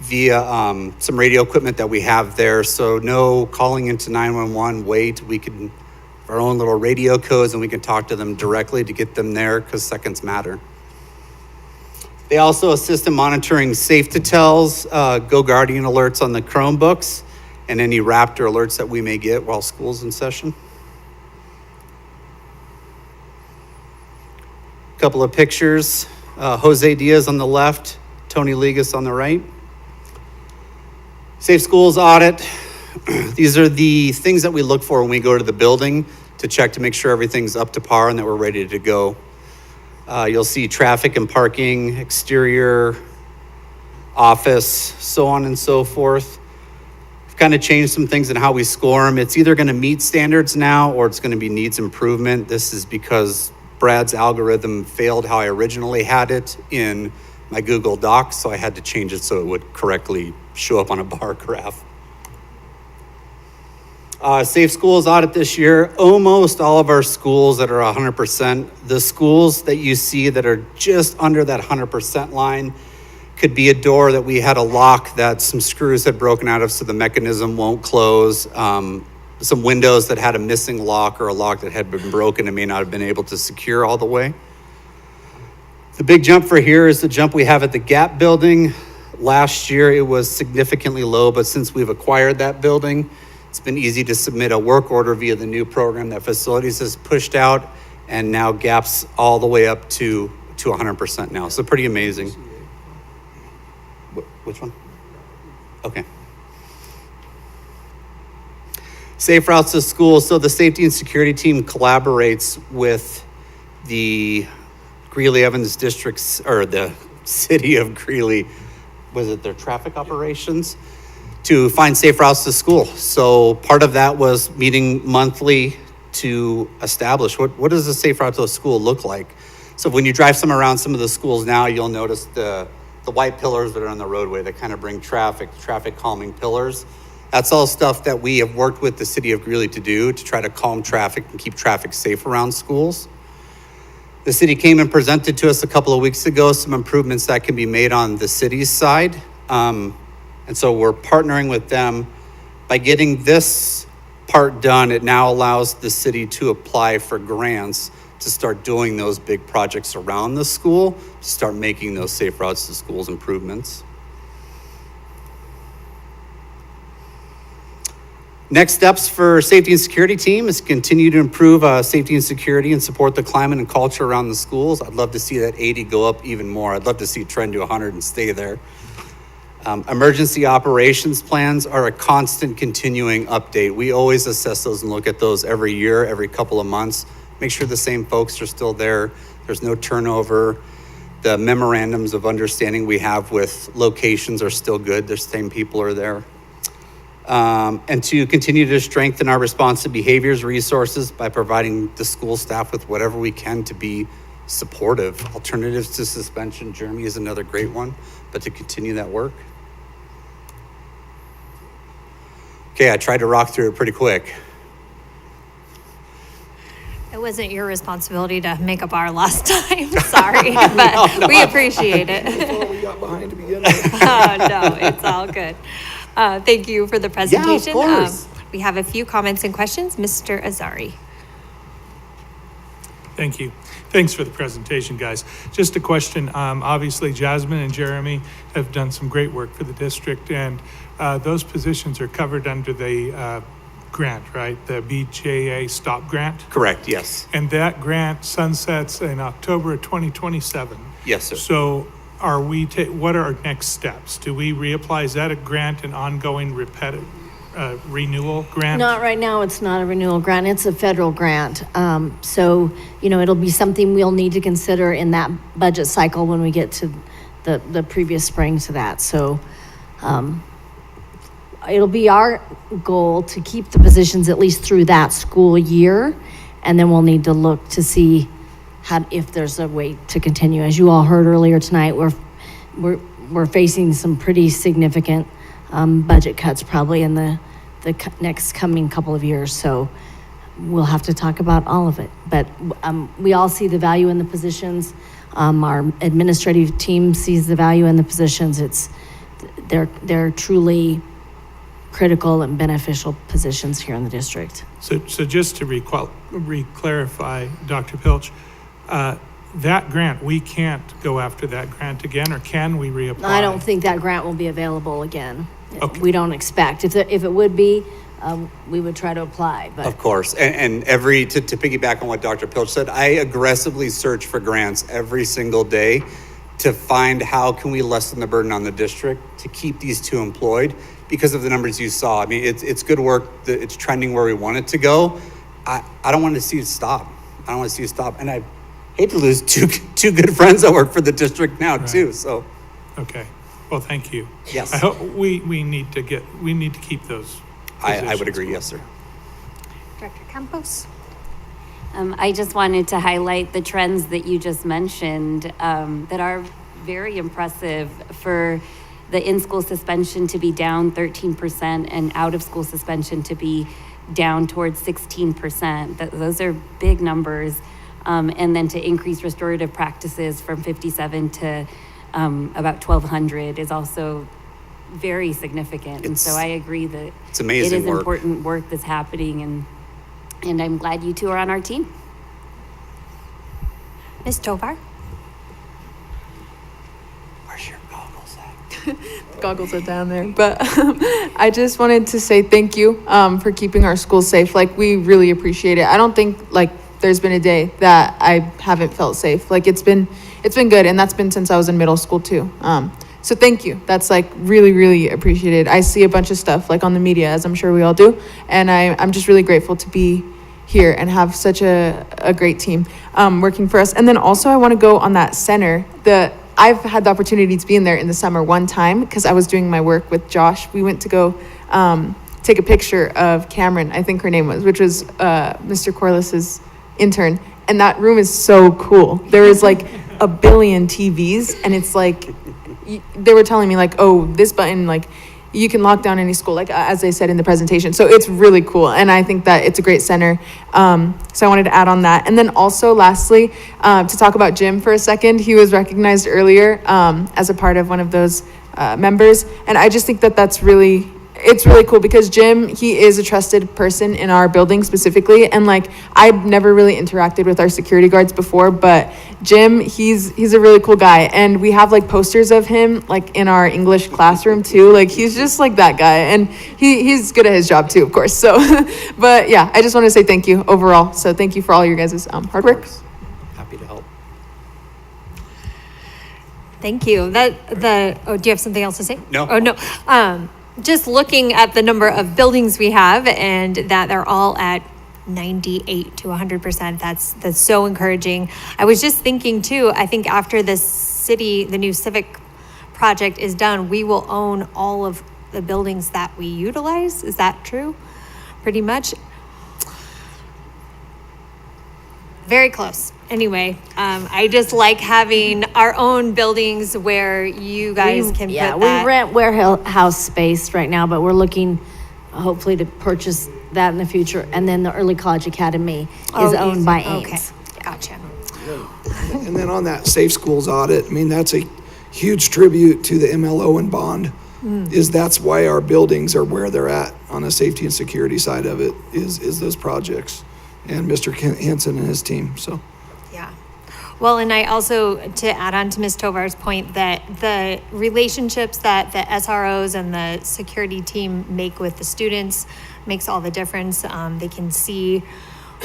[SPEAKER 17] via some radio equipment that we have there. So no calling into 911, wait, we can, our own little radio codes, and we can talk to them directly to get them there, because seconds matter. They also assist in monitoring safe-to-tells, Go Guardian alerts on the Chromebooks, and any Raptor alerts that we may get while school's in session. A couple of pictures. Jose Diaz on the left, Tony Ligas on the right. Safe Schools audit. These are the things that we look for when we go to the building to check to make sure everything's up to par and that we're ready to go. You'll see traffic and parking, exterior, office, so on and so forth. We've kind of changed some things in how we score them. It's either going to meet standards now or it's going to be needs improvement. This is because Brad's algorithm failed how I originally had it in my Google Docs, so I had to change it so it would correctly show up on a bar graph. Safe Schools audit this year. Almost all of our schools that are 100%. The schools that you see that are just under that 100% line could be a door that we had a lock that some screws had broken out of so the mechanism won't close. Some windows that had a missing lock or a lock that had been broken and may not have been able to secure all the way. The big jump for here is the jump we have at the Gap building. Last year it was significantly low, but since we've acquired that building, it's been easy to submit a work order via the new program that facilities has pushed out, and now Gap's all the way up to 100% now. So pretty amazing. Which one? Okay. Safe routes to school. So the safety and security team collaborates with the Greeley-Evans districts, or the city of Greeley, was it their traffic operations, to find safe routes to school. So part of that was meeting monthly to establish what does a safe route to a school look like. So when you drive some around some of the schools now, you'll notice the white pillars that are on the roadway that kind of bring traffic calming pillars. That's all stuff that we have worked with the city of Greeley to do to try to calm traffic and keep traffic safe around schools. The city came and presented to us a couple of weeks ago some improvements that can be made on the city's side. And so we're partnering with them. By getting this part done, it now allows the city to apply for grants to start doing those big projects around the school, to start making those safe routes to schools improvements. Next steps for safety and security team is continue to improve safety and security and support the climate and culture around the schools. I'd love to see that 80 go up even more. I'd love to see it trend to 100 and stay there. Emergency operations plans are a constant continuing update. We always assess those and look at those every year, every couple of months. Make sure the same folks are still there. There's no turnover. The memorandums of understanding we have with locations are still good. The same people are there. And to continue to strengthen our response to behaviors resources by providing the school staff with whatever we can to be supportive. Alternatives to suspension, Jeremy is another great one, but to continue that work. Okay, I tried to rock through it pretty quick.
[SPEAKER 1] It wasn't your responsibility to make up our lost time. Sorry, but we appreciate it.
[SPEAKER 16] Before we got behind to begin with.
[SPEAKER 1] Oh, no, it's all good. Thank you for the presentation.
[SPEAKER 17] course.
[SPEAKER 1] We have a few comments and questions. Mr. Azari.
[SPEAKER 18] Thank you. Thanks for the presentation, guys. Just a question. Obviously, Jasmine and Jeremy have done some great work for the district, and those positions are covered under the grant, right? The BJA STOP grant?
[SPEAKER 17] Correct, yes.
[SPEAKER 18] And that grant sunsets in October of 2027.
[SPEAKER 17] Yes, sir.
[SPEAKER 18] So are we, what are our next steps? Do we reapply? Is that a grant, an ongoing renewal grant?
[SPEAKER 6] Not right now, it's not a renewal grant, it's a federal grant. So, it'll be something we'll need to consider in that budget cycle when we get to the previous spring to that. So, it'll be our goal to keep the positions at least through that school year, and then we'll need to look to see if there's a way to continue. As you all heard earlier tonight, we're facing some pretty significant budget cuts probably in the next coming couple of years. So we'll have to talk about all of it. But we all see the value in the positions. Our administrative team sees the value in the positions. They're truly critical and beneficial positions here in the district.
[SPEAKER 18] So just to re-clarify, Dr. Pilch, that grant, we can't go after that grant again, or can we reapply?
[SPEAKER 6] I don't think that grant will be available again.
[SPEAKER 18] Okay.
[SPEAKER 6] We don't expect. If it would be, we would try to apply. But
[SPEAKER 17] Of course, and to piggyback on what Dr. Pilch said, I aggressively search for grants every single day to find how can we lessen the burden on the district to keep these two employed because of the numbers you saw. I mean, it's good work. It's trending where we want it to go. I don't want to see it stop. And I hate to lose two good friends that work for the district now too. So,
[SPEAKER 18] okay. Well, thank you.
[SPEAKER 17] Yes.
[SPEAKER 18] I hope we need to keep those.
[SPEAKER 17] I would agree. Yes, sir.
[SPEAKER 1] Director Campos.
[SPEAKER 5] I just wanted to highlight the trends that you just mentioned that are very impressive for the in-school suspension to be down 13% and out-of-school suspension to be down towards 16%. Those are big numbers. And then to increase restorative practices from 57 to about 1,200 is also very significant. And so I agree that
[SPEAKER 17] it's amazing
[SPEAKER 5] it is important work that's happening, and I'm glad you two are on our team.
[SPEAKER 1] Ms. Tovar.
[SPEAKER 17] Where's your goggles at?
[SPEAKER 15] Goggles are down there, but I just wanted to say thank you for keeping our schools safe. Like, we really appreciate it. I don't think there's been a day that I haven't felt safe. Like, it's been good, and that's been since I was in middle school too. So thank you. That's really, really appreciated. I see a bunch of stuff on the media, as I'm sure we all do, and I'm just really grateful to be here and have such a great team working for us. And then also I want to go on that center. I've had the opportunity to be in there in the summer one time because I was doing my work with Josh. We went to go take a picture of Cameron, I think her name was, which was Mr. Corliss's intern. And that room is so cool. There is a billion TVs, and it's they were telling me oh, this button, you can lock down any school, as they said in the presentation. So it's really cool, and I think that it's a great center. So I wanted to add on that. And then also lastly, to talk about Jim for a second. He was recognized earlier as a part of one of those members, and I just think that it's really cool because Jim, he is a trusted person in our building specifically. And I've never really interacted with our security guards before, but Jim, he's a really cool guy. And we have posters of him in our English classroom too. He's just that guy, and he's good at his job too, of course. So, but yeah, I just want to say thank you overall. So thank you for all your guys' hard work.
[SPEAKER 17] Happy to help.
[SPEAKER 1] Thank you. Do you have something else to say?
[SPEAKER 17] No.
[SPEAKER 1] Oh, no. Just looking at the number of buildings we have and that they're all at 98 to 100%, that's so encouraging. I was just thinking too, I think after the new civic project is done, we will own all of the buildings that we utilize. Is that true? Pretty much. Very close. Anyway, I just like having our own buildings where you guys can put that.
[SPEAKER 6] We rent warehouse space right now, but we're looking hopefully to purchase that in the future. And then the Early College Academy is owned by Ames.
[SPEAKER 1] Okay, gotcha.
[SPEAKER 16] And then on that Safe Schools audit, I mean, that's a huge tribute to the MLO and bond. That's why our buildings are where they're at on the safety and security side of it, is those projects and Mr. Henson and his team, so.
[SPEAKER 1] Yeah. Well, and I also, to add on to Ms. Tovar's point, that the relationships that the SROs and the security team make with the students makes all the difference. They can see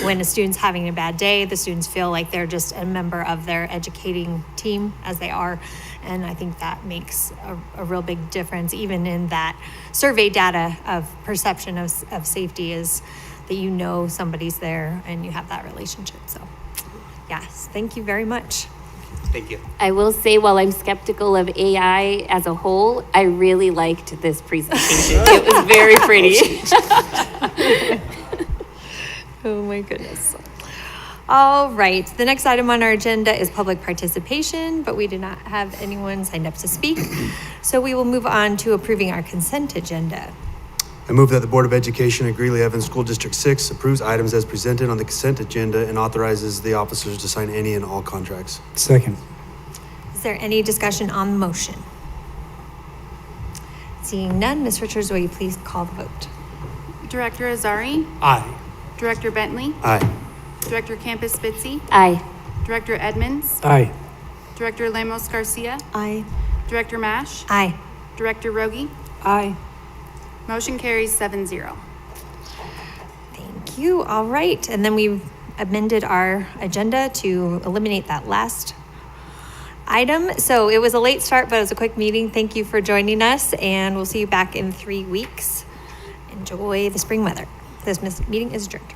[SPEAKER 1] when a student's having a bad day, the students feel like they're just a member of their educating team, as they are. And I think that makes a real big difference, even in that survey data of perception of safety, is that you know somebody's there and you have that relationship. So yes, thank you very much.
[SPEAKER 17] Thank you.
[SPEAKER 5] I will say, while I'm skeptical of AI as a whole, I really liked this presentation. It was very pretty.
[SPEAKER 1] Oh my goodness. All right, the next item on our agenda is public participation, but we do not have anyone signed up to speak. So we will move on to approving our consent agenda.
[SPEAKER 19] I move that the Board of Education at Greeley-Evans School District 6 approves items as presented on the consent agenda and authorizes the officers to sign any and all contracts.
[SPEAKER 10] Second.
[SPEAKER 1] Is there any discussion on the motion? Seeing none, Ms. Richards, will you please call the vote?
[SPEAKER 3] Director Azari?
[SPEAKER 18] Aye.
[SPEAKER 3] Director Bentley?
[SPEAKER 19] Aye.
[SPEAKER 3] Director Campus Spitzy?
[SPEAKER 5] Aye.
[SPEAKER 3] Director Edmonds?
[SPEAKER 10] Aye.
[SPEAKER 3] Director Lemos Garcia?
[SPEAKER 1] Aye.
[SPEAKER 3] Director Mash?
[SPEAKER 1] Aye.
[SPEAKER 3] Director Rogie?
[SPEAKER 4] Aye.
[SPEAKER 3] Motion carries 7-0.
[SPEAKER 1] Thank you. All right, and then we've amended our agenda to eliminate that last item. So it was a late start, but it was a quick meeting. Thank you for joining us, and we'll see you back in 3 weeks. Enjoy the spring weather. This meeting is adjourned.